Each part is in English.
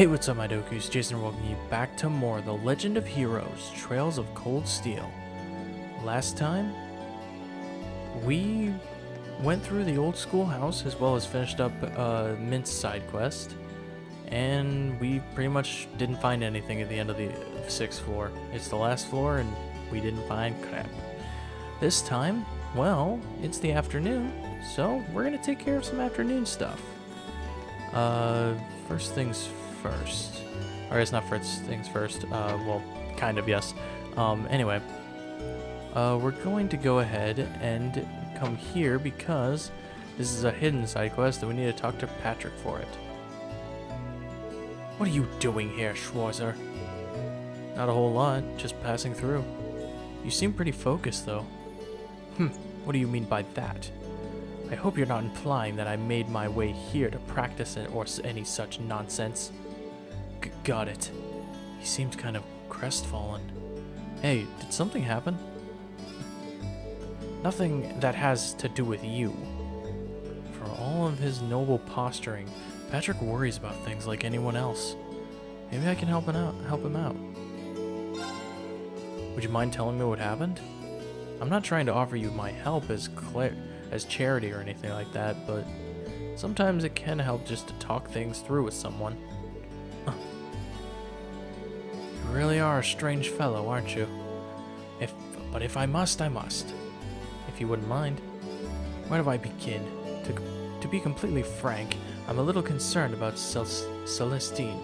Hey, what's up, my Dokus? Jason welcoming you back to more The Legend of Heroes, Trails of Cold Steel. Last time, we went through the old schoolhouse as well as finished up Mint's side quest, and we pretty much didn't find anything at the end of the 6th floor. It's the last floor, and we didn't find crap. This time, well, it's the afternoon, so we're gonna take care of some afternoon stuff. First things first. Or it's not first things first. Well, kind of, yes. Anyway. We're going to go ahead and come here because this is a hidden side quest and we need to talk to Patrick for it. What are you doing here, Schwarzer? Not a whole lot, just passing through. You seem pretty focused, though. What do you mean by that? I hope you're not implying that I made my way here to practice it or any such nonsense. Got it. He seemed kind of crestfallen. Hey, did something happen? Nothing that has to do with you. For all of his noble posturing, Patrick worries about things like anyone else. Maybe I can help him out. Would you mind telling me what happened? I'm not trying to offer you my help as charity or anything like that, but sometimes it can help just to talk things through with someone. You really are a strange fellow, aren't you? But if I must, I must. If you wouldn't mind. Where do I begin? To be completely frank, I'm a little concerned about Celestine.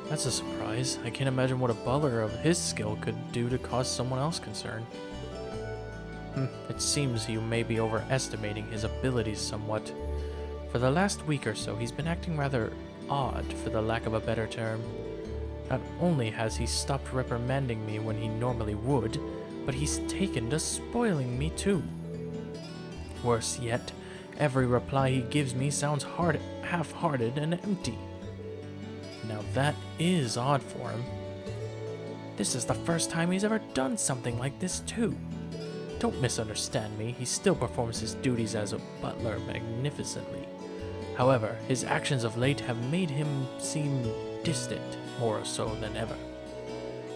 That's a surprise. I can't imagine what a butler of his skill could do to cause someone else concern. It seems you may be overestimating his abilities somewhat. For the last week or so, he's been acting rather odd, for the lack of a better term. Not only has he stopped reprimanding me when he normally would, but he's taken to spoiling me too. Worse yet, every reply he gives me sounds half-hearted and empty. Now that is odd for him. This is the first time he's ever done something like this too. Don't misunderstand me, he still performs his duties as a butler magnificently. However, his actions of late have made him seem distant, more so than ever.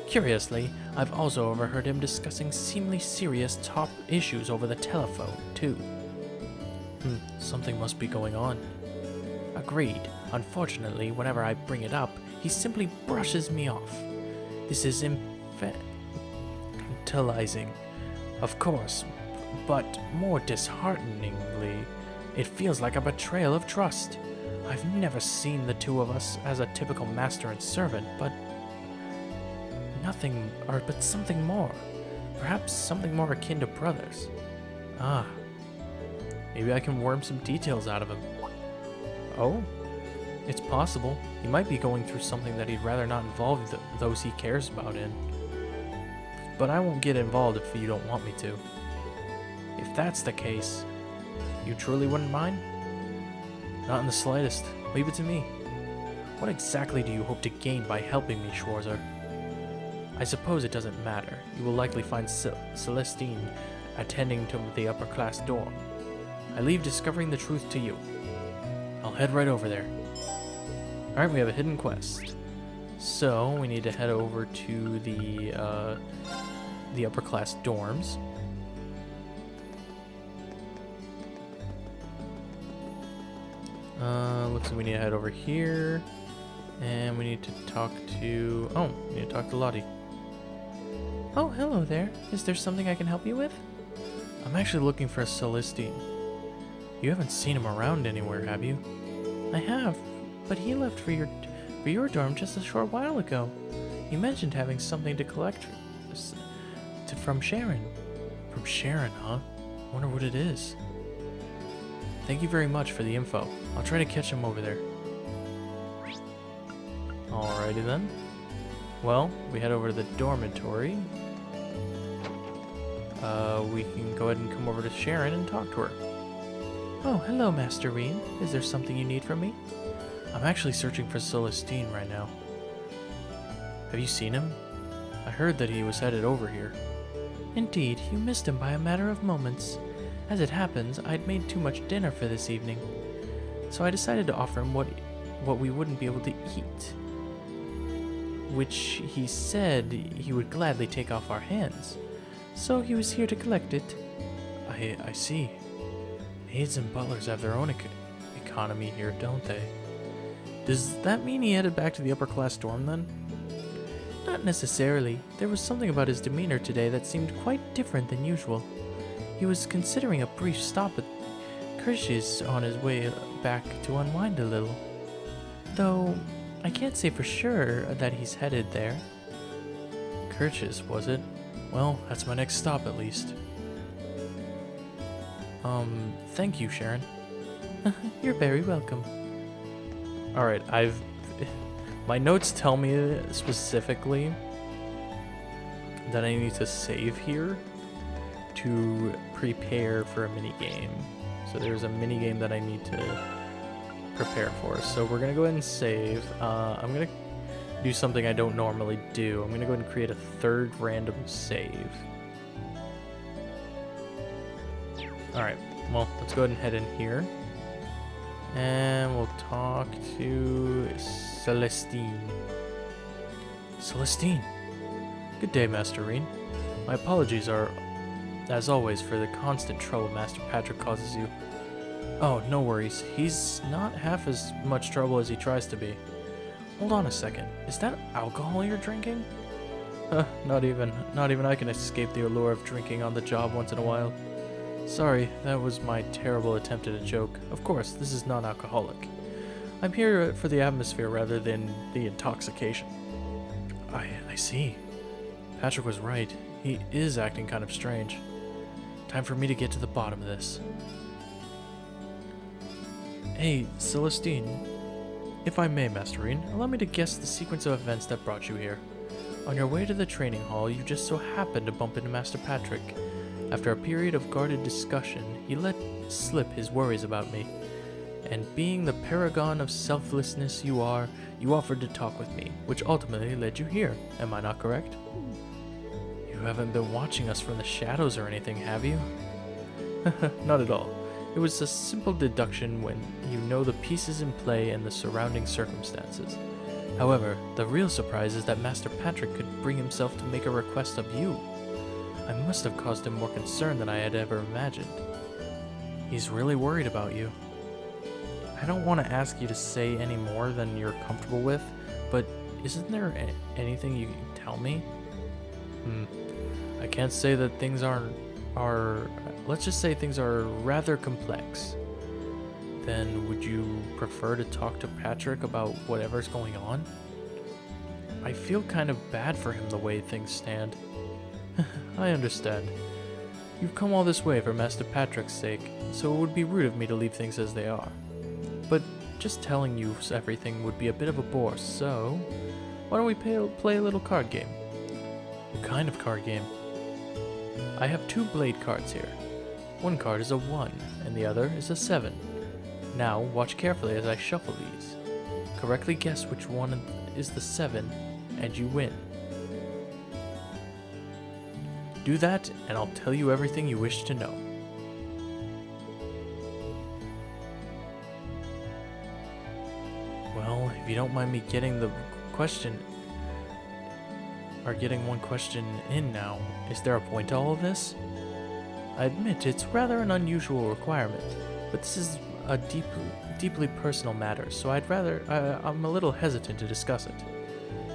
Curiously, I've also overheard him discussing seemingly serious top issues over the telephone, too. Something must be going on. Agreed. Unfortunately, whenever I bring it up, he simply brushes me off. This is infantilizing, of course, but more dishearteningly, it feels like a betrayal of trust. I've never seen the two of us as a typical master and servant, but something more. Perhaps something more akin to brothers. Maybe I can worm some details out of him. Oh? It's possible. He might be going through something that he'd rather not involve those he cares about in. But I won't get involved if you don't want me to. If that's the case, you truly wouldn't mind? Not in the slightest. Leave it to me. What exactly do you hope to gain by helping me, Schwarzer? I suppose it doesn't matter. You will likely find Celestine attending to the upper class dorm. I leave discovering the truth to you. I'll head right over there. Alright, we have a hidden quest. So, we need to head over to the upper class dorms. Looks like we need to head over here. And we need to talk to... Oh, we need to talk to Lottie. Oh, hello there. Is there something I can help you with? I'm actually looking for a Celestine. You haven't seen him around anywhere, have you? I have, but he left for your dorm just a short while ago. You mentioned having something to collect from Sharon. From Sharon, huh? Wonder what it is. Thank you very much for the info. I'll try to catch him over there. Alrighty then. Well, we head over to the dormitory. We can go ahead and come over to Sharon and talk to her. Oh, hello, Master Rean. Is there something you need from me? I'm actually searching for Celestine right now. Have you seen him? I heard that he was headed over here. Indeed, you missed him by a matter of moments. As it happens, I'd made too much dinner for this evening, so I decided to offer him what what we wouldn't be able to eat, which he said he would gladly take off our hands. So he was here to collect it. I see. Maids and butlers have their own economy here, don't they? Does that mean he headed back to the upper class dorm then? Not necessarily. There was something about his demeanor today that seemed quite different than usual. He was considering a brief stop at Kirsch's on his way back to unwind a little. Though, I can't say for sure that he's headed there. Kirsch's, was it? Well, that's my next stop at least. Thank you, Sharon. You're very welcome. Alright, my notes tell me specifically that I need to save here to prepare for a minigame. So there's a minigame that I need to prepare for. So we're going to go ahead and save. I'm going to do something I don't normally do. I'm going to go ahead and create a third random save. Alright, well, let's go ahead and head in here. And we'll talk to Celestine. Celestine! Good day, Master Reen. My apologies are, as always, for the constant trouble Master Patrick causes you. Oh, no worries. He's not half as much trouble as he tries to be. Hold on a second. Is that alcohol you're drinking? Not even I can escape the allure of drinking on the job once in a while. Sorry, that was my terrible attempt at a joke. Of course, this is non-alcoholic. I'm here for the atmosphere rather than the intoxication. I see. Patrick was right. He is acting kind of strange. Time for me to get to the bottom of this. Hey, Celestine. If I may, Master Reen, allow me to guess the sequence of events that brought you here. On your way to the training hall, you just so happened to bump into Master Patrick. After a period of guarded discussion, he let slip his worries about me. And being the paragon of selflessness you are, you offered to talk with me, which ultimately led you here. Am I not correct? You haven't been watching us from the shadows or anything, have you? Not at all. It was a simple deduction when you know the pieces in play and the surrounding circumstances. However, the real surprise is that Master Patrick could bring himself to make a request of you. I must have caused him more concern than I had ever imagined. He's really worried about you. I don't want to ask you to say any more than you're comfortable with, but isn't there anything you can tell me? I can't say that things let's just say things are rather complex. Then would you prefer to talk to Patrick about whatever's going on? I feel kind of bad for him the way things stand. I understand. You've come all this way for Master Patrick's sake, so it would be rude of me to leave things as they are. But just telling you everything would be a bit of a bore, so why don't we play a little card game? What kind of card game? I have 2 blade cards here. One card is a 1, and the other is a 7. Now, watch carefully as I shuffle these. Correctly guess which one is the 7, and you win. Do that, and I'll tell you everything you wish to know. Well, if you don't mind me getting the question, or getting one question in now, is there a point to all of this? I admit it's rather an unusual requirement, but this is a deeply personal matter, so I'm a little hesitant to discuss it.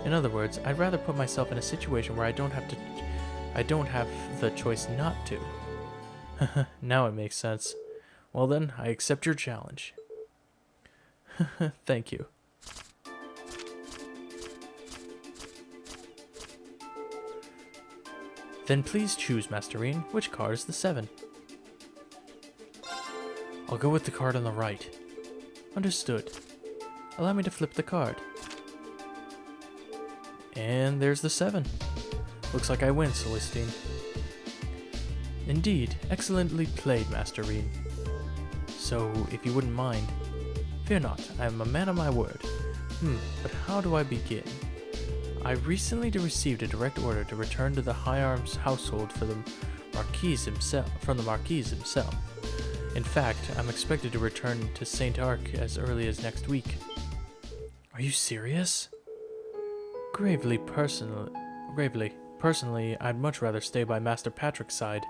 In other words, I'd rather put myself in a situation where I don't have the choice not to. Now it makes sense. Well then, I accept your challenge. Thank you. Then please choose, Master Reen. Which card is the 7? I'll go with the card on the right. Understood. Allow me to flip the card. And there's the 7. Looks like I win, Celestine. Indeed, excellently played, Master Reen. So, if you wouldn't mind, fear not, I am a man of my word. But how do I begin? I recently received a direct order to return to the High Arms household from the Marquis himself. In fact, I'm expected to return to St. Arc as early as next week. Are you serious? Gravely. Personally, I'd much rather stay by Master Patrick's side.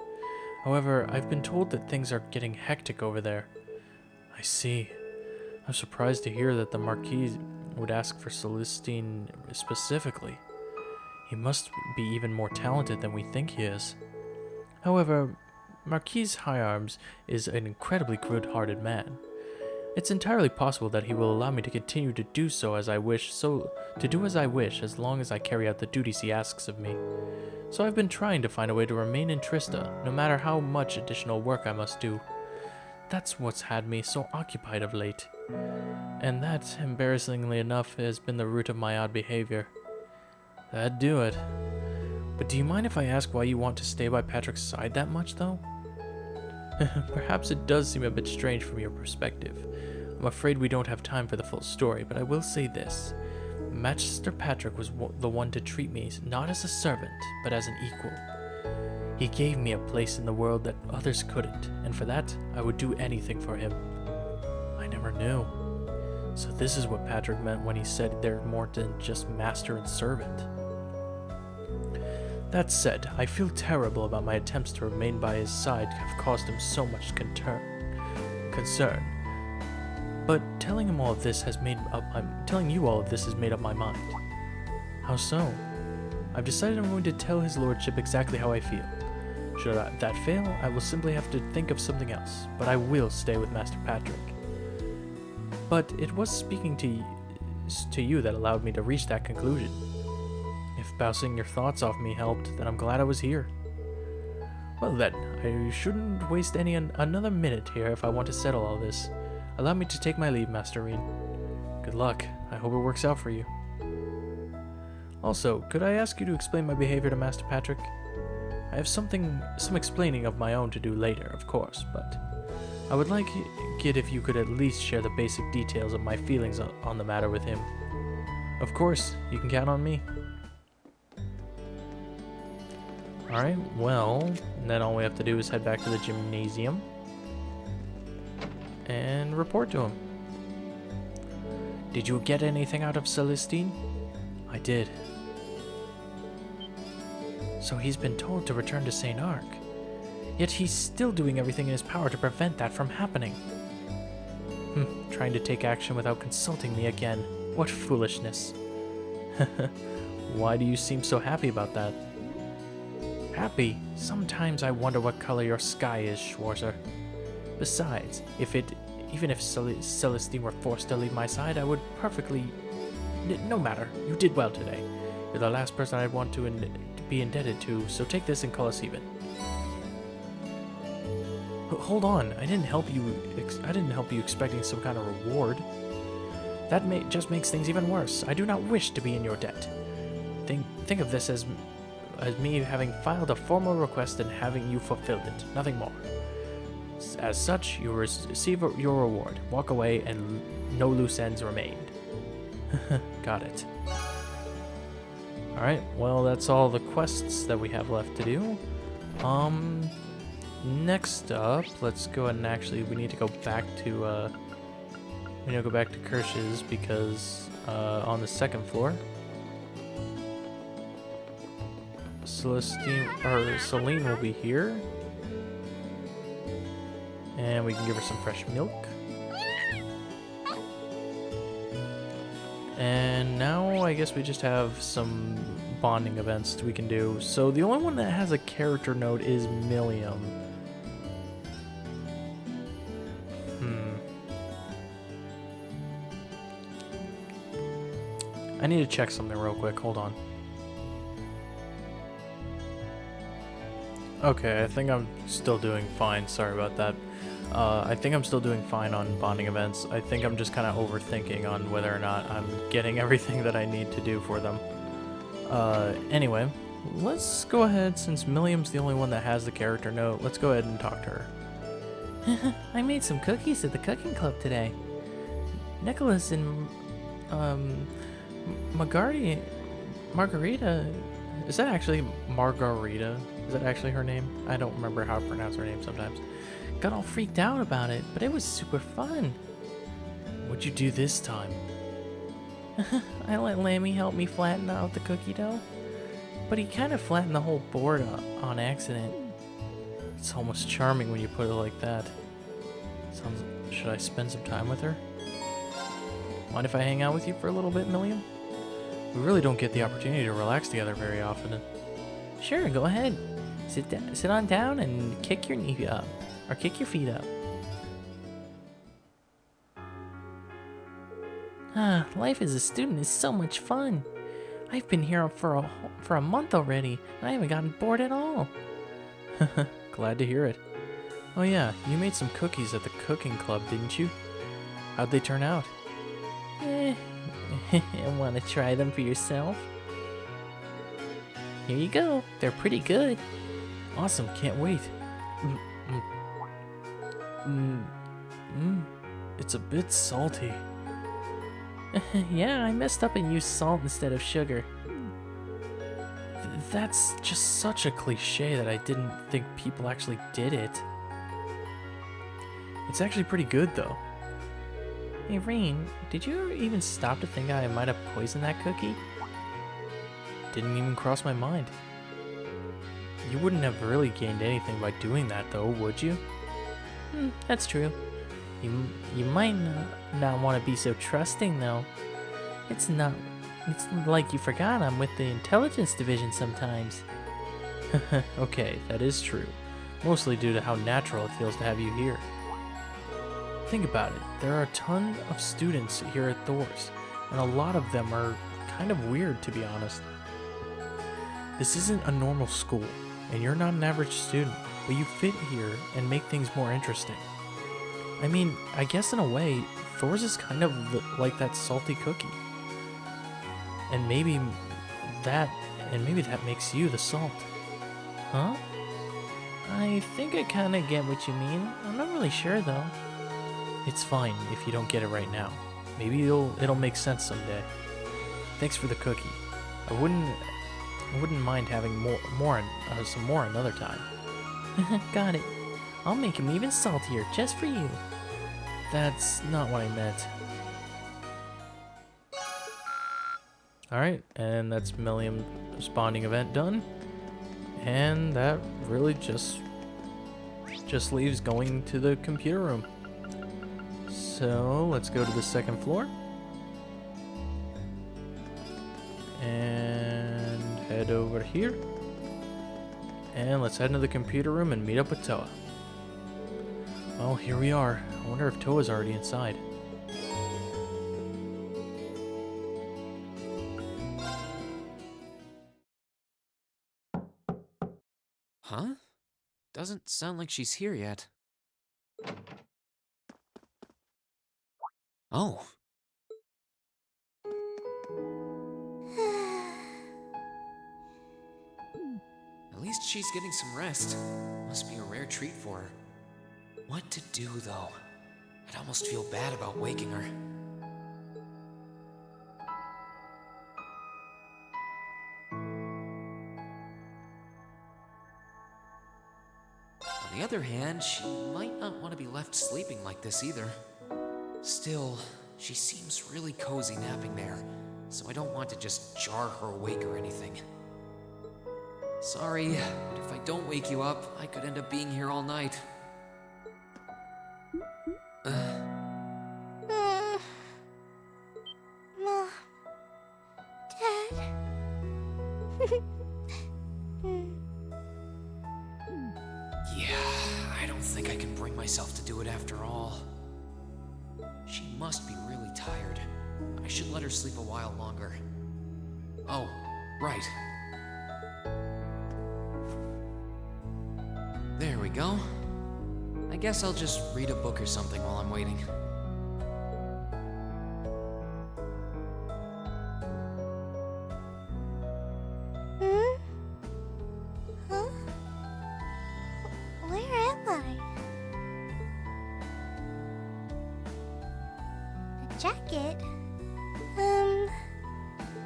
However, I've been told that things are getting hectic over there. I see. I'm surprised to hear that the Marquis would ask for Celestine specifically. He must be even more talented than we think he is. However, Marquis Hyarms is an incredibly good-hearted man. It's entirely possible that he will allow me to continue to do as I wish as long as I carry out the duties he asks of me. So I've been trying to find a way to remain in Trista, no matter how much additional work I must do. That's what's had me so occupied of late. And that, embarrassingly enough, has been the root of my odd behavior. That'd do it. But do you mind if I ask why you want to stay by Patrick's side that much, though? Perhaps it does seem a bit strange from your perspective. I'm afraid we don't have time for the full story, but I will say this. Master Patrick was the one to treat me not as a servant, but as an equal. He gave me a place in the world that others couldn't, and for that, I would do anything for him. I never knew. So this is what Patrick meant when he said they're more than just master and servant. That said, I feel terrible about my attempts to remain by his side have caused him so much concern. But telling you all of this has made up my mind. How so? I've decided I'm going to tell his lordship exactly how I feel. Should that fail, I will simply have to think of something else, but I will stay with Master Patrick. But it was speaking to you that allowed me to reach that conclusion. If bouncing your thoughts off me helped, then I'm glad I was here. Well then, I shouldn't waste another minute here if I want to settle all this. Allow me to take my leave, Master Reen. Good luck. I hope it works out for you. Also, could I ask you to explain my behavior to Master Patrick? I have some explaining of my own to do later, of course, but I would like it if you could at least share the basic details of my feelings on the matter with him. Of course, you can count on me. Alright, well, then all we have to do is head back to the gymnasium and report to him. Did you get anything out of Celestine? I did. So he's been told to return to St. Arc. Yet he's still doing everything in his power to prevent that from happening. Trying to take action without consulting me again. What foolishness. Why do you seem so happy about that? Happy? Sometimes I wonder what color your sky is, Schwarzer. Besides, even if Celestine were forced to leave my side, I would perfectly... No matter, you did well today. You're the last person I'd want to be indebted to, so take this and call us even. Hold on, I didn't help you expecting some kind of reward. That just makes things even worse. I do not wish to be in your debt. Think of this as me having filed a formal request and having you fulfilled it, nothing more. As such, you receive your reward. Walk away and no loose ends remained. Got it. Alright, well that's all the quests that we have left to do. Next up, let's go ahead and we need to go back to Kirsch's because on the second floor, Celine will be here, and we can give her some fresh milk. And now I guess we just have some bonding events we can do. So the only one that has a character note is Milliam. I need to check something real quick. Hold on. Okay, I think I'm still doing fine. Sorry about that. I think I'm still doing fine on bonding events. I think I'm just kind of overthinking on whether or not I'm getting everything that I need to do for them. Anyway, let's go ahead, since Milliam's the only one that has the character note, let's go ahead and talk to her. I made some cookies at the cooking club today. Nicholas and, Margarita, is that actually Margarita? Is that actually her name? I don't remember how to pronounce her name sometimes. Got all freaked out about it, but it was super fun. What'd you do this time? I let Lammy help me flatten out the cookie dough, but he kind of flattened the whole board on accident. It's almost charming when you put it like that. Should I spend some time with her? Mind if I hang out with you for a little bit, Milliam? We really don't get the opportunity to relax together very often. Sure, go ahead. Sit on down and kick your knee up, or kick your feet up. Life as a student is so much fun. I've been here for a month already, and I haven't gotten bored at all. Glad to hear it. Oh yeah, you made some cookies at the cooking club, didn't you? How'd they turn out? Want to try them for yourself? Here you go. They're pretty good. Awesome, can't wait. It's a bit salty. Yeah, I messed up and used salt instead of sugar. That's just such a cliche that I didn't think people actually did it. It's actually pretty good though. Hey Rain, did you ever even stop to think I might have poisoned that cookie? Didn't even cross my mind. You wouldn't have really gained anything by doing that though, would you? That's true. You might not want to be so trusting though. It's like you forgot I'm with the intelligence division sometimes. Okay, that is true. Mostly due to how natural it feels to have you here. Think about it, there are a ton of students here at Thor's, and a lot of them are kind of weird to be honest. This isn't a normal school, and you're not an average student, but you fit here and make things more interesting. I mean, I guess in a way, Thor's is kind of like that salty cookie. And maybe that makes you the salt. Huh? I think I kind of get what you mean. I'm not really sure though. It's fine if you don't get it right now. Maybe it'll make sense someday. Thanks for the cookie. I wouldn't mind having some more another time. Got it. I'll make him even saltier just for you. That's not what I meant. Alright, and that's Milliam's bonding event done. And that really just leaves going to the computer room. So let's go to the second floor. And head over here. And let's head into the computer room and meet up with Towa. Well, here we are. I wonder if Towa's already inside. Huh? Doesn't sound like she's here yet. Oh. At least she's getting some rest. Must be a rare treat for her. What to do, though? I'd almost feel bad about waking her. On the other hand, she might not want to be left sleeping like this either. Still, she seems really cozy napping there, so I don't want to just jar her awake or anything. Sorry, but if I don't wake you up, I could end up being here all night. Mom. Dad. Yeah, I don't think I can bring myself to do it after all. She must be really tired. I should let her sleep a while longer. Oh, right. There we go. I guess I'll just read a book or something while I'm waiting. Huh? Where am I? A jacket?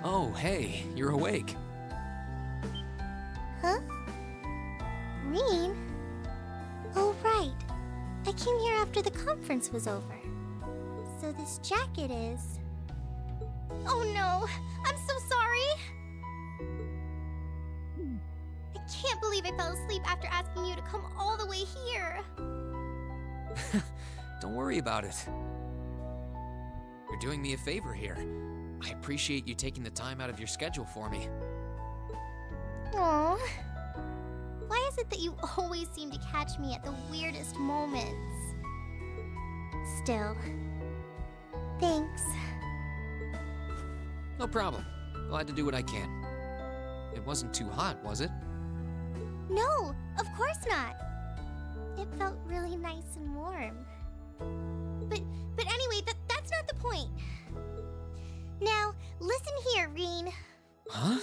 Oh, hey, you're awake. Huh? Reen? Oh, right. I came here after the conference was over. So this jacket is... Oh no, I'm so sorry. I can't believe I fell asleep after asking you to come all the way here. Don't worry about it. You're doing me a favor here. I appreciate you taking the time out of your schedule for me. Aww. Why is it that you always seem to catch me at the weirdest moments? Still, thanks. No problem. Glad to do what I can. It wasn't too hot, was it? No, of course not. It felt really nice and warm. But anyway, that's not the point. Now, listen here, Reen. Huh?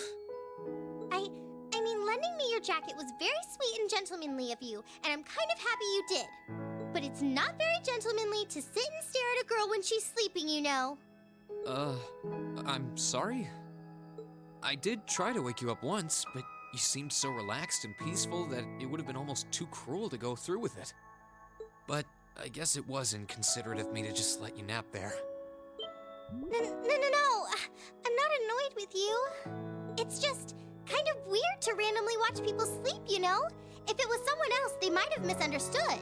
I mean, lending me your jacket was very sweet and gentlemanly of you, and I'm kind of happy you did. But it's not very gentlemanly to sit and stare at a girl when she's sleeping, you know. I'm sorry? I did try to wake you up once, but you seemed so relaxed and peaceful that it would have been almost too cruel to go through with it. But I guess it was inconsiderate of me to just let you nap there. No. I'm not annoyed with you. It's just kind of weird to randomly watch people sleep, you know? If it was someone else, they might have misunderstood.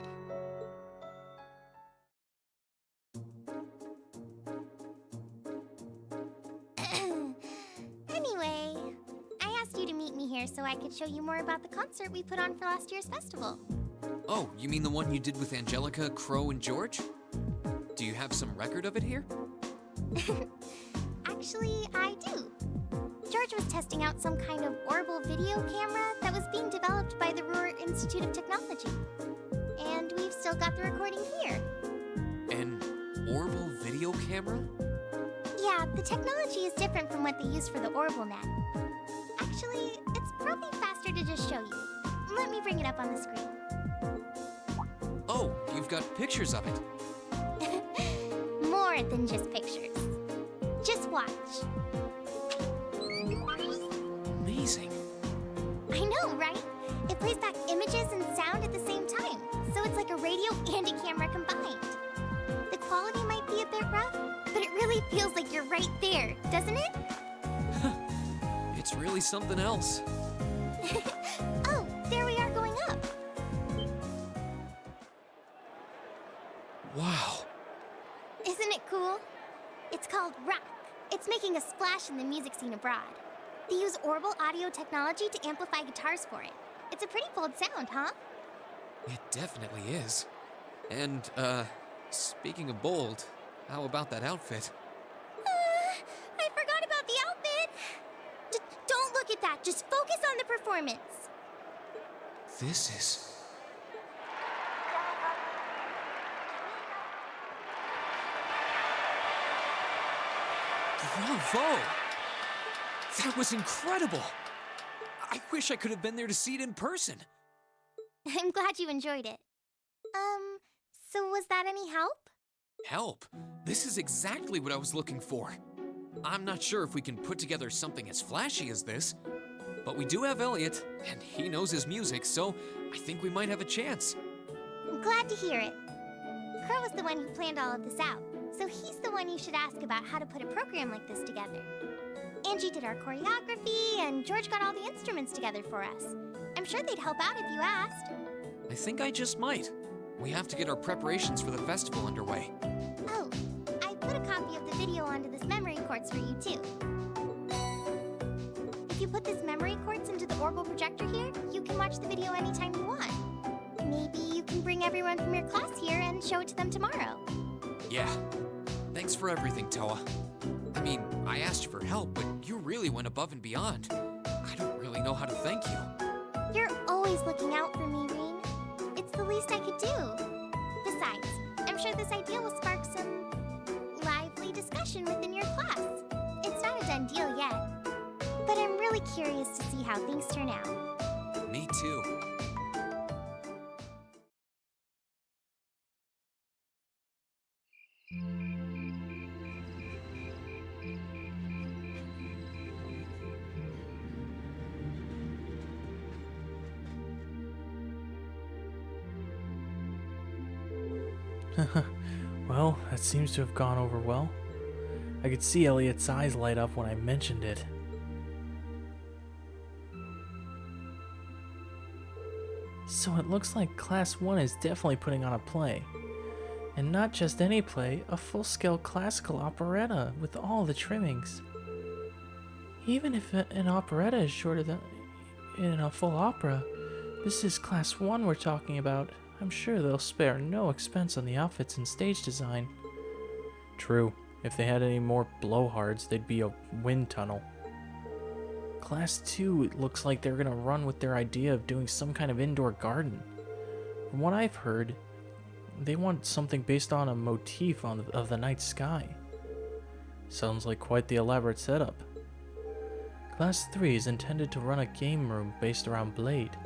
Anyway, I asked you to meet me here so I could show you more about the concert we put on for last year's festival. Oh, you mean the one you did with Angelica, Crow, and George? Do you have some record of it here? Actually, I do. George was testing out some kind of orbital video camera that was being developed by the Ruhr Institute of Technology. And we've still got the recording here. An orbital video camera? Yeah, the technology is different from what they use for the orbital net. Actually, it's probably faster to just show you. Let me bring it up on the screen. Oh, you've got pictures of it. More than just pictures. Just watch. Amazing. I know, right? It plays back images and sound at the same time, so it's like a radio and a camera combined. The quality might be a bit rough, but it really feels like you're right there, doesn't it? It's really something else. Oh, there we are going up. Wow. Isn't it cool? It's called rock. It's making a splash in the music scene abroad. They use orbital audio technology to amplify guitars for it. It's a pretty bold sound, huh? It definitely is. And, speaking of bold, how about that outfit? I forgot about the outfit. Don't look at that. Just focus on the performance. This is... Bravo! That was incredible! I wish I could have been there to see it in person. I'm glad you enjoyed it. So was that any help? Help? This is exactly what I was looking for. I'm not sure if we can put together something as flashy as this, but we do have Elliot, and he knows his music, so I think we might have a chance. I'm glad to hear it. Crow was the one who planned all of this out, so he's the one you should ask about how to put a program like this together. Angie did our choreography, and George got all the instruments together for us. I'm sure they'd help out if you asked. I think I just might. We have to get our preparations for the festival underway. Oh, I put a copy of the video onto this memory quartz for you, too. If you put this memory quartz into the orbital projector here, you can watch the video anytime you want. Maybe you can bring everyone from your class here and show it to them tomorrow. Yeah. Thanks for everything, Towa. I mean, I asked you for help, but you really went above and beyond. I don't really know how to thank you. You're always looking out for me, Reen. It's the least I could do. Besides, I'm sure this idea will spark some lively discussion within your class. It's not a done deal yet, but I'm really curious to see how things turn out. Me too. Well, that seems to have gone over well. I could see Elliot's eyes light up when I mentioned it. So it looks like Class 1 is definitely putting on a play. And not just any play, a full-scale classical operetta with all the trimmings. Even if an operetta is shorter than in a full opera, this is Class 1 we're talking about. I'm sure they'll spare no expense on the outfits and stage design. True. If they had any more blowhards, they'd be a wind tunnel. Class 2, it looks like they're gonna run with their idea of doing some kind of indoor garden. From what I've heard, they want something based on a motif of the night sky. Sounds like quite the elaborate setup. Class 3 is intended to run a game room based around Blade.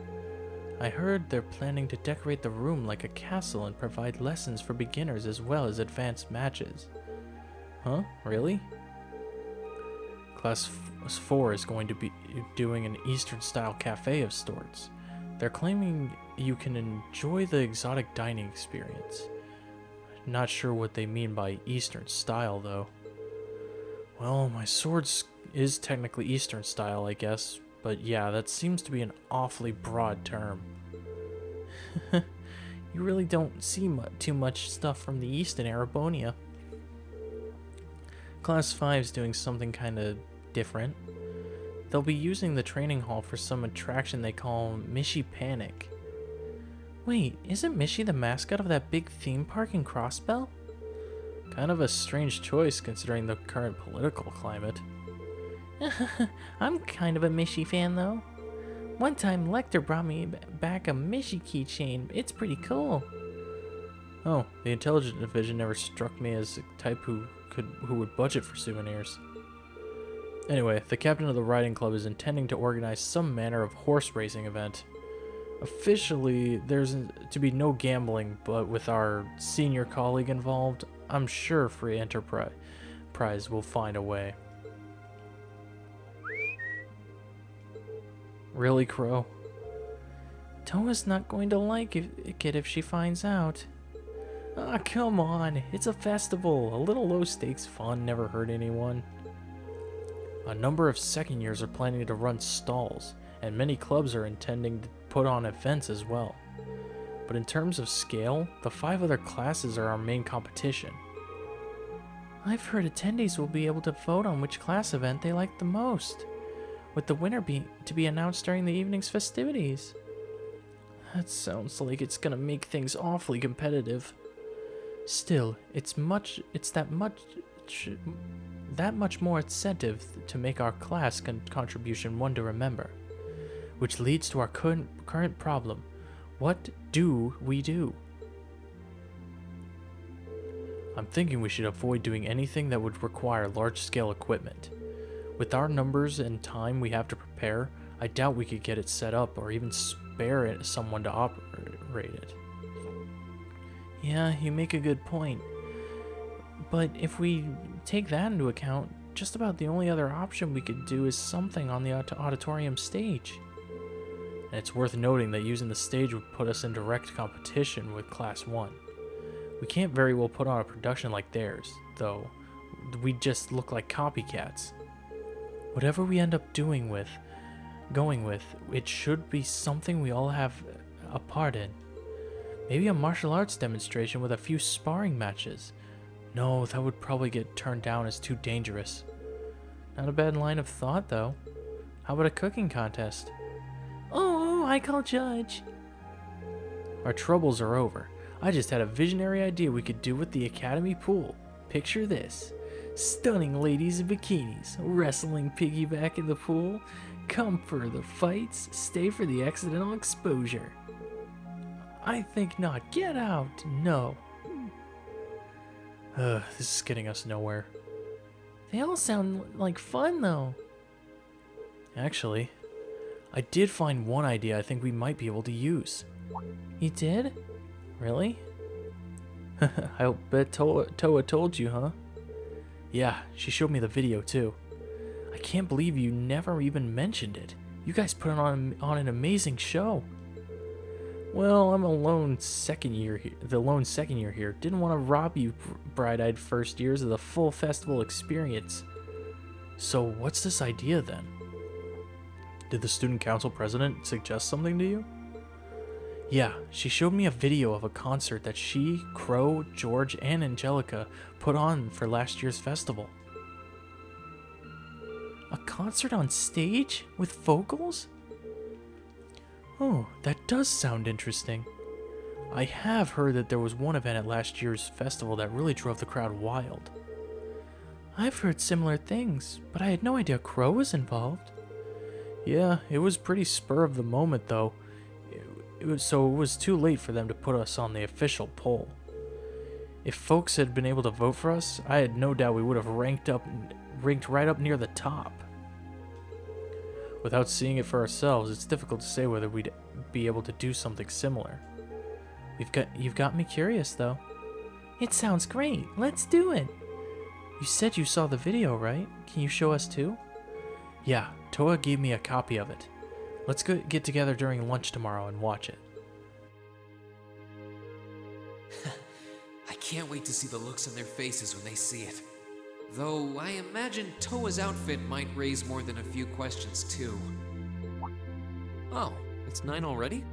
I heard they're planning to decorate the room like a castle and provide lessons for beginners as well as advanced matches. Huh? Really? Class 4 is going to be doing an Eastern-style cafe of sorts. They're claiming you can enjoy the exotic dining experience. Not sure what they mean by Eastern style, though. Well, my sword is technically Eastern style, I guess, but yeah, that seems to be an awfully broad term. You really don't see too much stuff from the East in Arabonia. Class 5 is doing something kind of different. They'll be using the training hall for some attraction they call Mishy Panic. Wait, isn't Mishy the mascot of that big theme park in Crossbell? Kind of a strange choice considering the current political climate. I'm kind of a Mishy fan though. One time Lecter brought me back a Mishy keychain. It's pretty cool. Oh, the intelligence division never struck me as a type who would budget for souvenirs. Anyway, the captain of the riding club is intending to organize some manner of horse racing event. Officially, there's to be no gambling, but with our senior colleague involved, I'm sure Free Enterprise will find a way. Really, Crow? Towa's not going to like it if she finds out. Ah, come on. It's a festival. A little low-stakes fun never hurt anyone. A number of second years are planning to run stalls, and many clubs are intending to put on events as well. But in terms of scale, the 5 other classes are our main competition. I've heard attendees will be able to vote on which class event they like the most, with the winner to be announced during the evening's festivities. That sounds like it's gonna make things awfully competitive. Still, it's that much more incentive to make our class contribution one to remember. Which leads to our current problem. What do we do? I'm thinking we should avoid doing anything that would require large-scale equipment. With our numbers and time we have to prepare, I doubt we could get it set up or even spare someone to operate it. Yeah, you make a good point. But if we take that into account, just about the only other option we could do is something on the auditorium stage. And it's worth noting that using the stage would put us in direct competition with Class 1. We can't very well put on a production like theirs, though. We'd just look like copycats. Whatever we end up going with, it should be something we all have a part in. Maybe a martial arts demonstration with a few sparring matches. No, that would probably get turned down as too dangerous. Not a bad line of thought, though. How about a cooking contest? Oh, I call judge. Our troubles are over. I just had a visionary idea we could do with the Academy pool. Picture this. Stunning ladies in bikinis, wrestling piggyback in the pool. Come for the fights, stay for the accidental exposure. I think not. Get out. No. This is getting us nowhere. They all sound like fun, though. Actually, I did find one idea I think we might be able to use. You did? Really? I'll bet Towa told you, huh? Yeah, she showed me the video, too. I can't believe you never even mentioned it. You guys put on an amazing show. Well, I'm a lone second year here. The lone second year here. Didn't want to rob you bright-eyed first years of the full festival experience. So what's this idea then? Did the student council president suggest something to you? Yeah, she showed me a video of a concert that she, Crow, George, and Angelica put on for last year's festival. A concert on stage? With vocals? Oh, that does sound interesting. I have heard that there was one event at last year's festival that really drove the crowd wild. I've heard similar things, but I had no idea Crow was involved. Yeah, it was pretty spur of the moment though. It was too late for them to put us on the official poll. If folks had been able to vote for us, I had no doubt we would have ranked right up near the top. Without seeing it for ourselves, it's difficult to say whether we'd be able to do something similar. You've got me curious though. It sounds great. Let's do it. You said you saw the video, right? Can you show us too? Yeah, Towa gave me a copy of it. Let's get together during lunch tomorrow and watch it. I can't wait to see the looks on their faces when they see it. Though I imagine Towa's outfit might raise more than a few questions too. Oh, it's 9 already?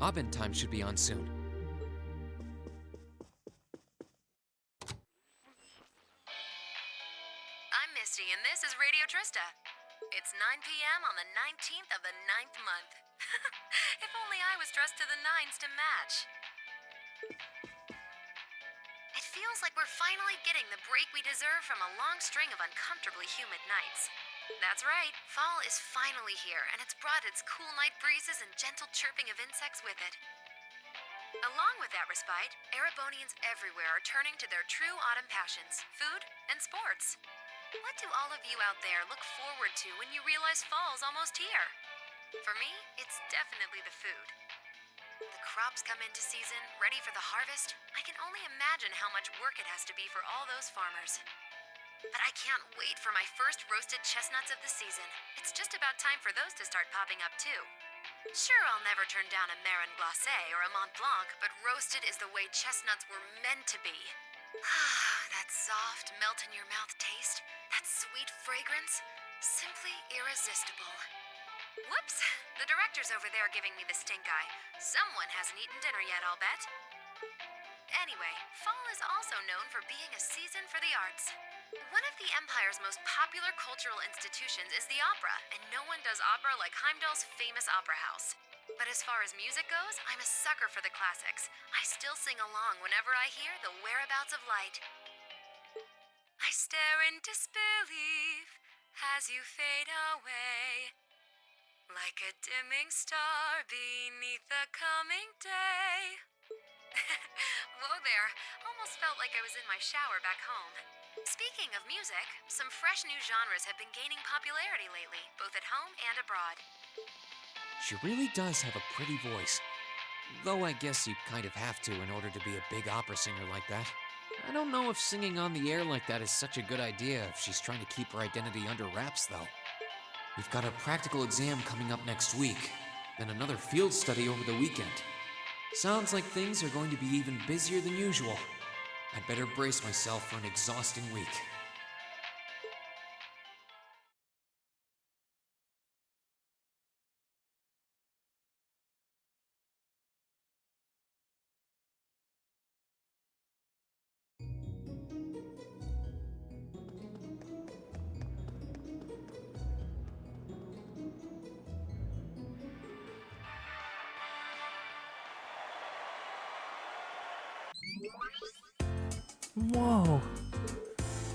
Abend time should be on soon. I'm Misty, and this is Radio Trista. It's 9 p.m. on the 19th of the 9th month. If only I was dressed to the nines to match. It feels like we're finally getting the break we deserve from a long string of uncomfortably humid nights. That's right, fall is finally here, and it's brought its cool night breezes and gentle chirping of insects with it. Along with that respite, Erebonians everywhere are turning to their true autumn passions, food and sports. What do all of you out there look forward to when you realize fall's almost here? For me, it's definitely the food. The crops come into season, ready for the harvest. I can only imagine how much work it has to be for all those farmers. But I can't wait for my first roasted chestnuts of the season. It's just about time for those to start popping up too. Sure, I'll never turn down a Marron Glacé or a Mont Blanc, but roasted is the way chestnuts were meant to be. That soft, melt-in-your-mouth taste, that sweet fragrance, simply irresistible. Whoops! The director's over there giving me the stink eye. Someone hasn't eaten dinner yet, I'll bet. Anyway, fall is also known for being a season for the arts. One of the Empire's most popular cultural institutions is the opera, and no one does opera like Heimdall's famous opera house. But as far as music goes, I'm a sucker for the classics. I still sing along whenever I hear The Whereabouts of Light. I stare in disbelief as you fade away, like a dimming star beneath the coming day. Whoa there, almost felt like I was in my shower back home. Speaking of music, some fresh new genres have been gaining popularity lately, both at home and abroad. She really does have a pretty voice. Though I guess you kind of have to in order to be a big opera singer like that. I don't know if singing on the air like that is such a good idea if she's trying to keep her identity under wraps, though. We've got a practical exam coming up next week, then another field study over the weekend. Sounds like things are going to be even busier than usual. I'd better brace myself for an exhausting week. Whoa.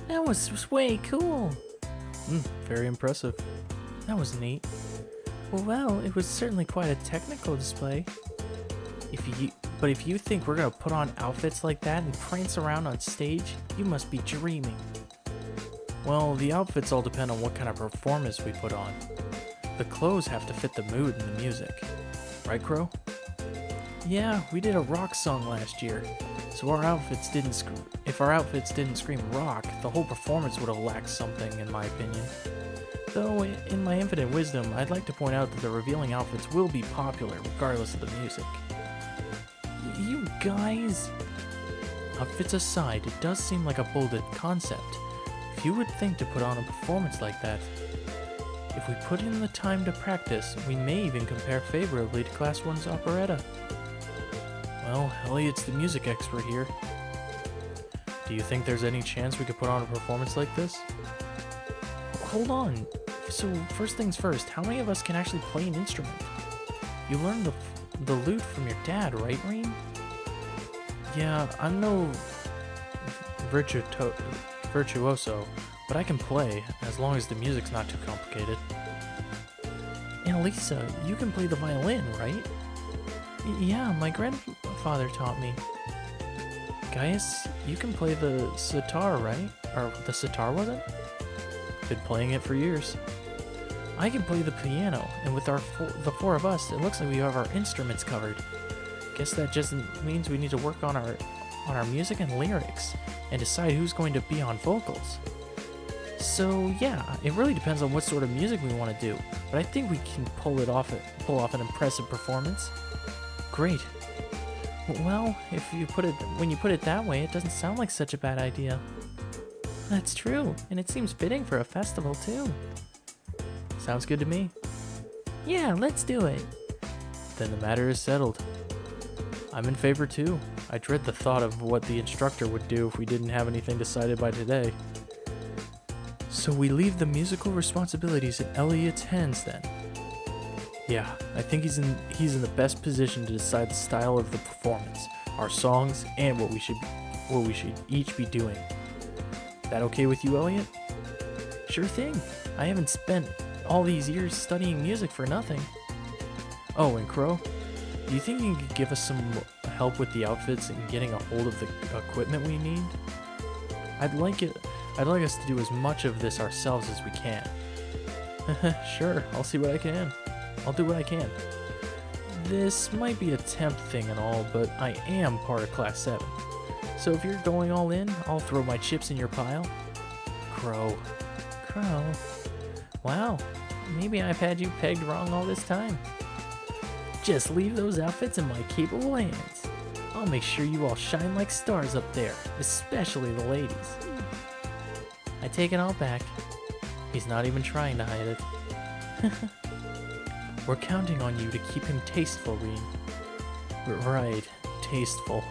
That was way cool. Very impressive. That was neat. Well, it was certainly quite a technical display. But if you think we're gonna put on outfits like that and prance around on stage, you must be dreaming. Well, the outfits all depend on what kind of performance we put on. The clothes have to fit the mood and the music. Right, Crow? Yeah, we did a rock song last year, so if our outfits didn't scream rock, the whole performance would have lacked something, in my opinion. Though, in my infinite wisdom, I'd like to point out that the revealing outfits will be popular regardless of the music. You guys! Outfits aside, it does seem like a bold concept. Few would think to put on a performance like that. If we put in the time to practice, we may even compare favorably to Class I's operetta. Well, Elliot's the music expert here. Do you think there's any chance we could put on a performance like this? Hold on. So, first things first, how many of us can actually play an instrument? You learned the lute from your dad, right, Reem? Yeah, I'm no virtuoso, but I can play, as long as the music's not too complicated. And Lisa, you can play the violin, right? Yeah, my grandfather taught me. Gaius, you can play the sitar, right? Or the sitar, was it? Been playing it for years. I can play the piano, and with the four of us, it looks like we have our instruments covered. Guess that just means we need to work on our music and lyrics, and decide who's going to be on vocals. So yeah, it really depends on what sort of music we want to do, but I think we can pull off an impressive performance. Great. Well, when you put it that way, it doesn't sound like such a bad idea. That's true, and it seems fitting for a festival too. Sounds good to me. Yeah, let's do it. Then the matter is settled. I'm in favor too. I dread the thought of what the instructor would do if we didn't have anything decided by today. So we leave the musical responsibilities in Elliot's hands then. Yeah, I think he's in the best position to decide the style of the performance, our songs, and what we should each be doing. That okay with you, Elliot? Sure thing. I haven't spent all these years studying music for nothing. Oh, and Crow, do you think you could give us some help with the outfits and getting a hold of the equipment we need? I'd like us to do as much of this ourselves as we can. Sure, I'll see what I can. I'll do what I can. This might be a temp thing and all, but I am part of Class VII. So if you're going all in, I'll throw my chips in your pile. Crow. Wow, maybe I've had you pegged wrong all this time. Just leave those outfits in my capable hands. I'll make sure you all shine like stars up there, especially the ladies. I take it all back. He's not even trying to hide it. We're counting on you to keep him tasteful, Reen. Right, tasteful.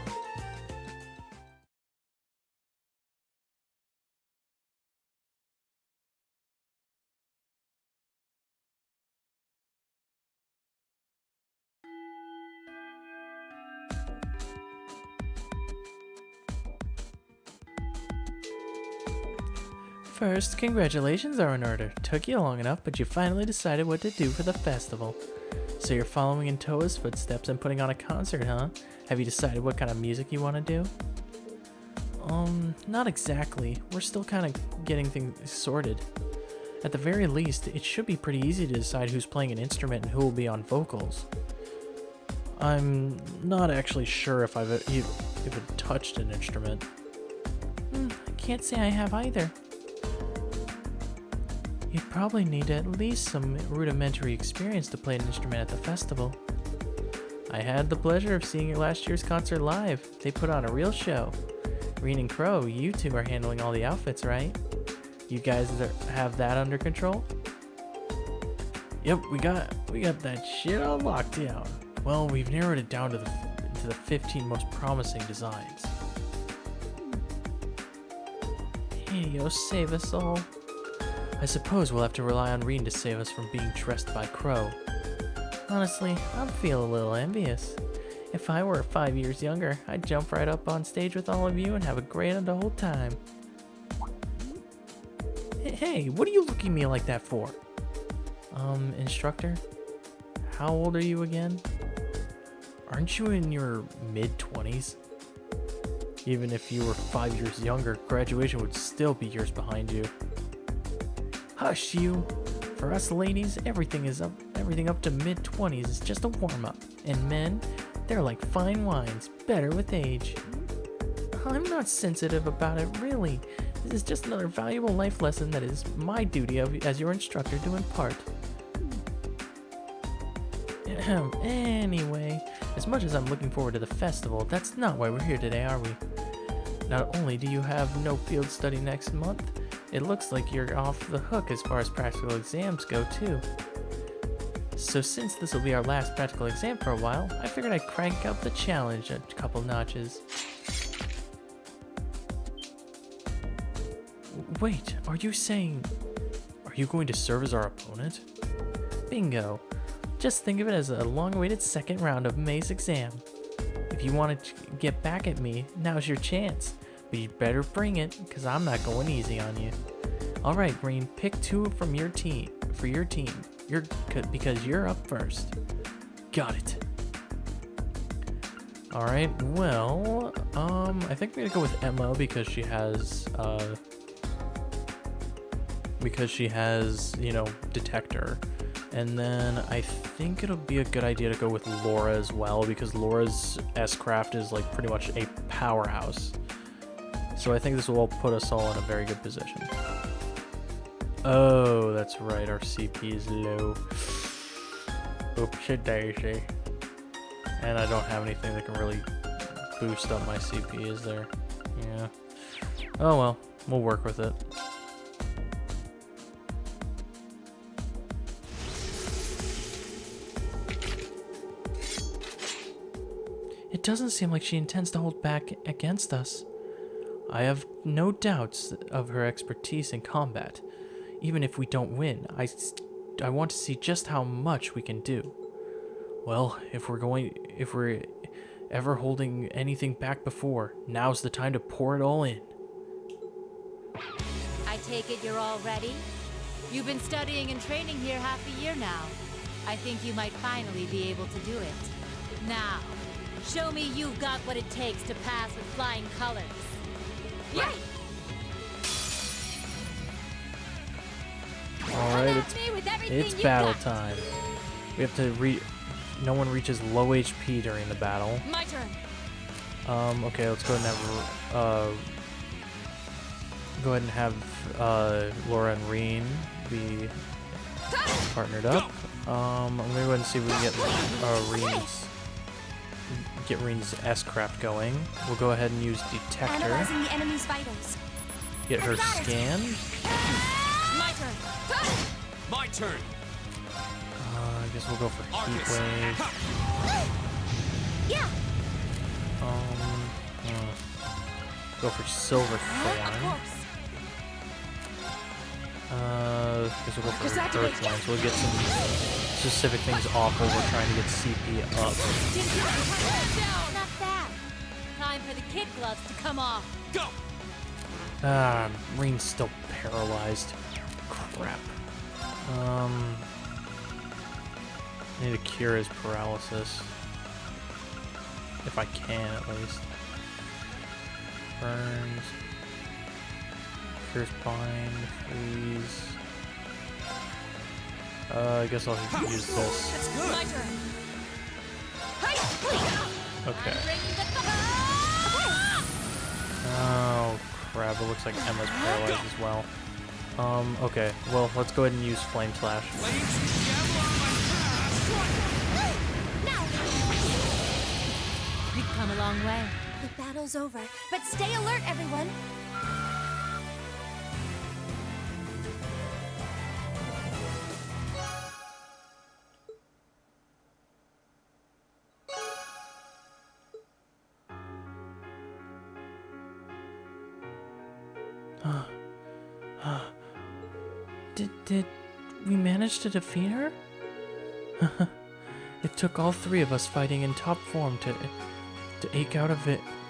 First, congratulations are in order. Took you long enough, but you finally decided what to do for the festival. So you're following in Towa's footsteps and putting on a concert, huh? Have you decided what kind of music you want to do? Not exactly. We're still kind of getting things sorted. At the very least, it should be pretty easy to decide who's playing an instrument and who will be on vocals. I'm not actually sure if I've even touched an instrument. I can't say I have either. You'd probably need at least some rudimentary experience to play an instrument at the festival. I had the pleasure of seeing your last year's concert live. They put on a real show. Reen and Crow, you two are handling all the outfits, right? You guys have that under control? Yep, we got that shit all locked down. Well, we've narrowed it down to the 15 most promising designs. Helios, save us all. I suppose we'll have to rely on Reen to save us from being dressed by Crow. Honestly, I'm feeling a little envious. If I were 5 years younger, I'd jump right up on stage with all of you and have a grand old time. Hey, what are you looking at me like that for? Instructor? How old are you again? Aren't you in your mid-20s? Even if you were 5 years younger, graduation would still be years behind you. Hush you! For us ladies, everything up to mid-20s is just a warm-up. And men, they're like fine wines, better with age. I'm not sensitive about it, really. This is just another valuable life lesson that is my duty as your instructor to impart. Anyway, As much as I'm looking forward to the festival, that's not why we're here today, are we? Not only do you have no field study next month, it looks like you're off the hook as far as practical exams go, too. So since this will be our last practical exam for a while, I figured I'd crank up the challenge a couple notches. Wait, are you saying... Are you going to serve as our opponent? Bingo. Just think of it as a long-awaited second round of May's exam. If you want to get back at me, now's your chance. But you'd better bring it, because I'm not going easy on you. Alright, Green, pick two from your team, for your team. Because you're up first. Got it. Alright, well, I think we're gonna go with Emma because she has, you know, detector. And then I think it'll be a good idea to go with Laura as well, because Laura's S-Craft is like pretty much a powerhouse. So I think this will put us all in a very good position. Oh, that's right, our CP is low. Oopsie daisy. And I don't have anything that can really boost up my CP, is there? Yeah. Oh well, we'll work with it. It doesn't seem like she intends to hold back against us. I have no doubts of her expertise in combat. Even if we don't win, I want to see just how much we can do. Well, if we're ever holding anything back before, now's the time to pour it all in. I take it you're all ready? You've been studying and training here half a year now. I think you might finally be able to do it. Now, show me you've got what it takes to pass with flying colors. Yay! Alright, it's battle time. We have to no one reaches low HP during the battle. My turn. Okay, let's go ahead and have Laura and Reen be partnered up. I'm gonna go ahead and see if we can get Reen's S-Craft going. We'll go ahead and use Detector. Analyzing the enemy's vitals. Get her scanned. My turn. My turn. I guess we'll go for Heat Wave. Yeah. Go for Silver Thorn. Guess we'll go for Earthline, so we'll get some specific things off while we're trying to get CP up. Not bad. Time for the kid gloves to come off. Go. Reen's still paralyzed. Crap. I need to cure his paralysis. If I can, at least. Burns. Cures Bind. Freeze. I guess I'll use this. That's good. My turn. Okay. Oh, crap. It looks like Emma's paralyzed as well. Okay. Well, let's go ahead and use Flame Slash. You've come a long way. The battle's over, but stay alert, everyone. Did we manage to defeat her? It took all three of us fighting in top form to eke out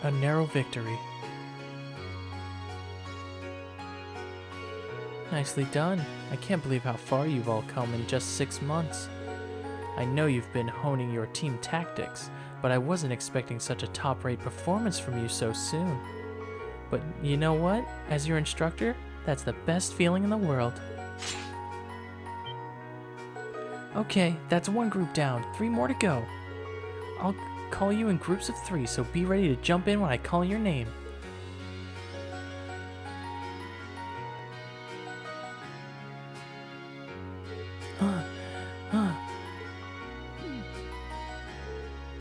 a narrow victory. Nicely done. I can't believe how far you've all come in just 6 months. I know you've been honing your team tactics, but I wasn't expecting such a top-rate performance from you so soon. But you know what? As your instructor, that's the best feeling in the world. Okay, that's one group down. 3 more to go. I'll call you in groups of 3, so be ready to jump in when I call your name.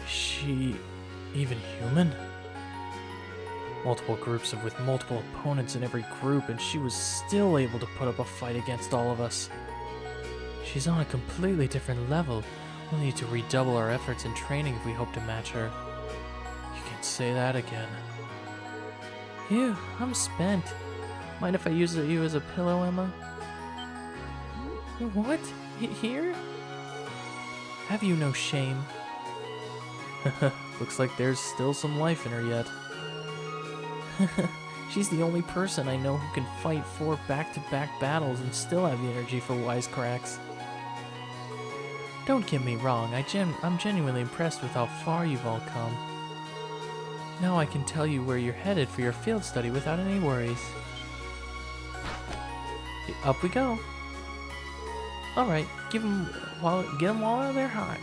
Shh. human? Multiple groups with multiple opponents in every group, and she was still able to put up a fight against all of us. She's on a completely different level. We'll need to redouble our efforts and training if we hope to match her. You can say that again. Phew, I'm spent. Mind if I use you as a pillow, Emma? What? Here? Have you no shame? Looks like there's still some life in her yet. She's the only person I know who can fight 4 back-to-back battles and still have the energy for wisecracks. Don't get me wrong, I'm genuinely impressed with how far you've all come. Now I can tell you where you're headed for your field study without any worries. Up we go. Alright, get them while they're hot.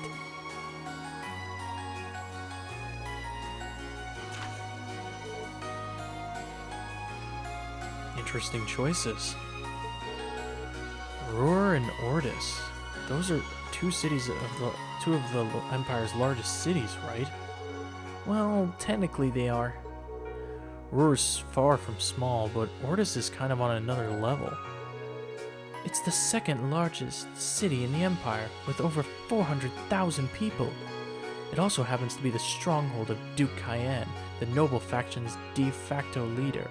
Interesting choices. Ruhr and Ordis. Those are two of the Empire's largest cities, right? Well, technically they are. Ruhr's far from small, but Ordis is kind of on another level. It's the second largest city in the Empire, with over 400,000 people. It also happens to be the stronghold of Duke Cayenne, the noble faction's de facto leader.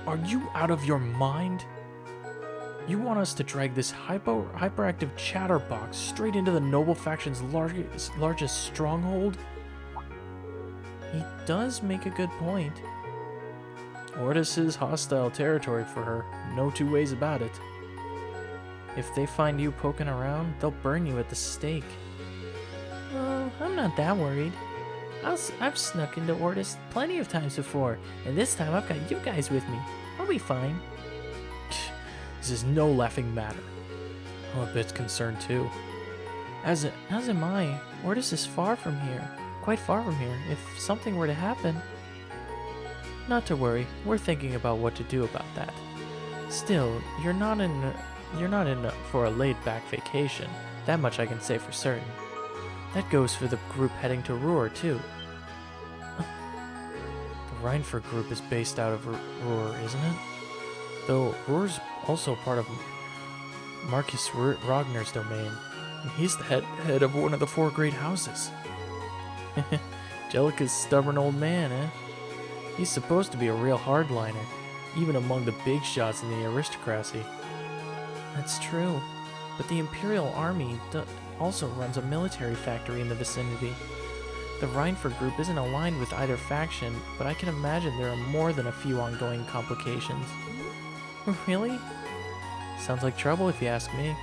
Are you out of your mind? You want us to drag this hyperactive chatterbox straight into the noble faction's largest stronghold? He does make a good point. Ordis is hostile territory for her, no two ways about it. If they find you poking around, they'll burn you at the stake. Well, I'm not that worried. I've snuck into Ordis plenty of times before, and this time I've got you guys with me. I'll be fine. This is no laughing matter. I'm a bit concerned too. As am I. Ordis is far from here. Quite far from here, if something were to happen. Not to worry, we're thinking about what to do about that. Still, you're not in for a laid-back vacation. That much I can say for certain. That goes for the group heading to Ruhr, too. The Rheinford group is based out of Ruhr, isn't it? Though Ruhr's also part of Marcus Ragnar's domain, and he's the head of one of the 4 great houses. Jellica's stubborn old man, eh? He's supposed to be a real hardliner, even among the big shots in the aristocracy. That's true, but the Imperial Army also runs a military factory in the vicinity. The Rheinford group isn't aligned with either faction, but I can imagine there are more than a few ongoing complications. Really? Sounds like trouble if you ask me.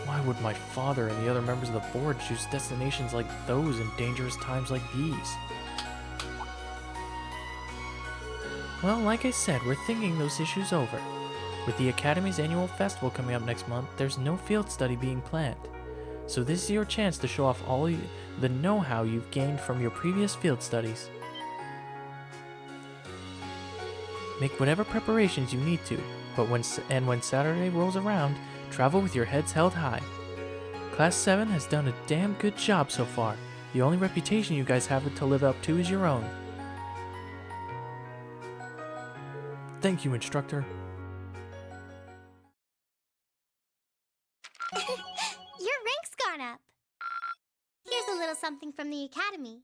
Why would my father and the other members of the board choose destinations like those in dangerous times like these? Well, like I said, we're thinking those issues over. With the Academy's annual festival coming up next month, there's no field study being planned. So this is your chance to show off all the know-how you've gained from your previous field studies. Make whatever preparations you need to, but when Saturday rolls around, travel with your heads held high. Class 7 has done a damn good job so far. The only reputation you guys have to live up to is your own. Thank you, instructor. Your rank's gone up. Here's a little something from the Academy.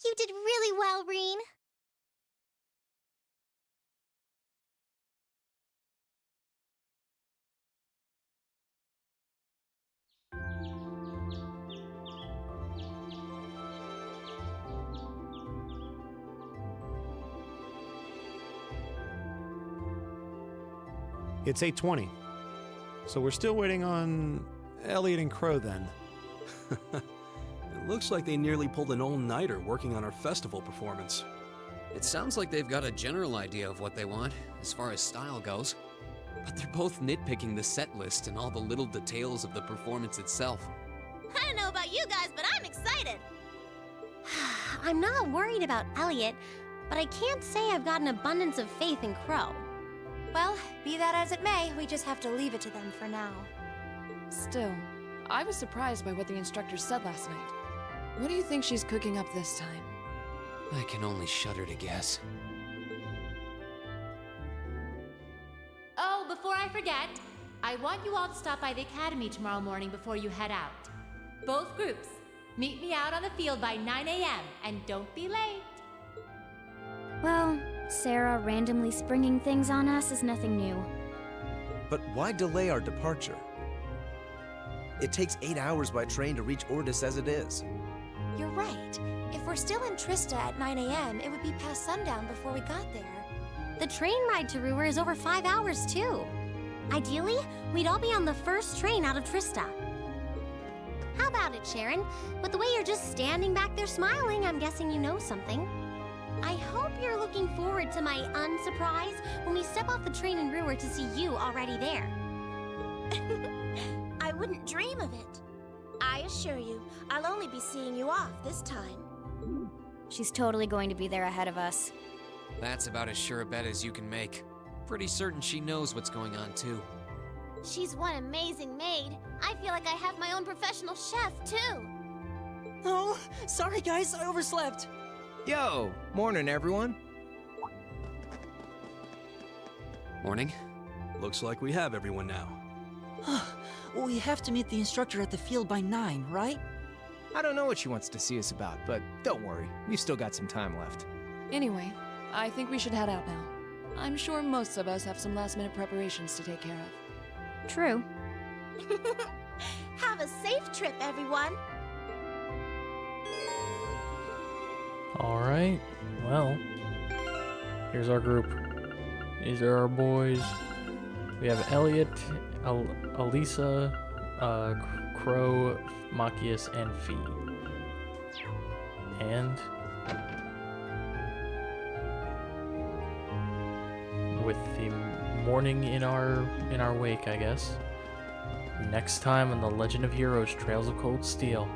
You did really well, Reen. It's 8:20. So we're still waiting on Elliot and Crow then. It looks like they nearly pulled an all-nighter working on our festival performance. It sounds like they've got a general idea of what they want, as far as style goes. But they're both nitpicking the set list and all the little details of the performance itself. I don't know about you guys, but I'm excited. I'm not worried about Elliot, but I can't say I've got an abundance of faith in Crow. Well, be that as it may, we just have to leave it to them for now. Still, I was surprised by what the instructor said last night. What do you think she's cooking up this time? I can only shudder to guess. Oh, before I forget, I want you all to stop by the academy tomorrow morning before you head out. Both groups, meet me out on the field by 9 a.m. and don't be late. Well, Sarah randomly springing things on us is nothing new. But why delay our departure? It takes 8 hours by train to reach Ordis as it is. You're right. If we're still in Trista at 9 a.m., it would be past sundown before we got there. The train ride to Ruhr is over 5 hours, too. Ideally, we'd all be on the first train out of Trista. How about it, Sharon? With the way you're just standing back there smiling, I'm guessing you know something. I hope you're looking forward to my unsurprise when we step off the train in Ruhr to see you already there. I wouldn't dream of it. I assure you, I'll only be seeing you off this time. She's totally going to be there ahead of us. That's about as sure a bet as you can make. Pretty certain she knows what's going on, too. She's one amazing maid. I feel like I have my own professional chef, too. Oh, sorry guys, I overslept. Yo, morning everyone. Morning. Looks like we have everyone now. We have to meet the instructor at the field by 9, right? I don't know what she wants to see us about, but don't worry, we've still got some time left. Anyway, I think we should head out now. I'm sure most of us have some last-minute preparations to take care of. True. Have a safe trip, everyone. Alright, well, here's our group. These are our boys. We have Elliot, Elisa, Crow, Machias, and Fee. And with the morning in our wake, I guess. Next time on the Legend of Heroes Trails of Cold Steel,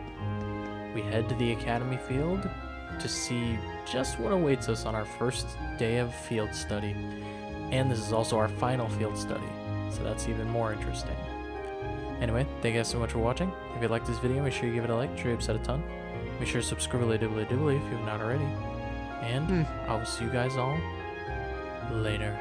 we head to the Academy Field to see just what awaits us on our first day of field study. And this is also our final field study, so that's even more interesting. Anyway, thank you guys so much for watching. If you liked this video, make sure you give it a like, sure you upset a ton. Make sure to subscribe if you have not already. And I will see you guys all later.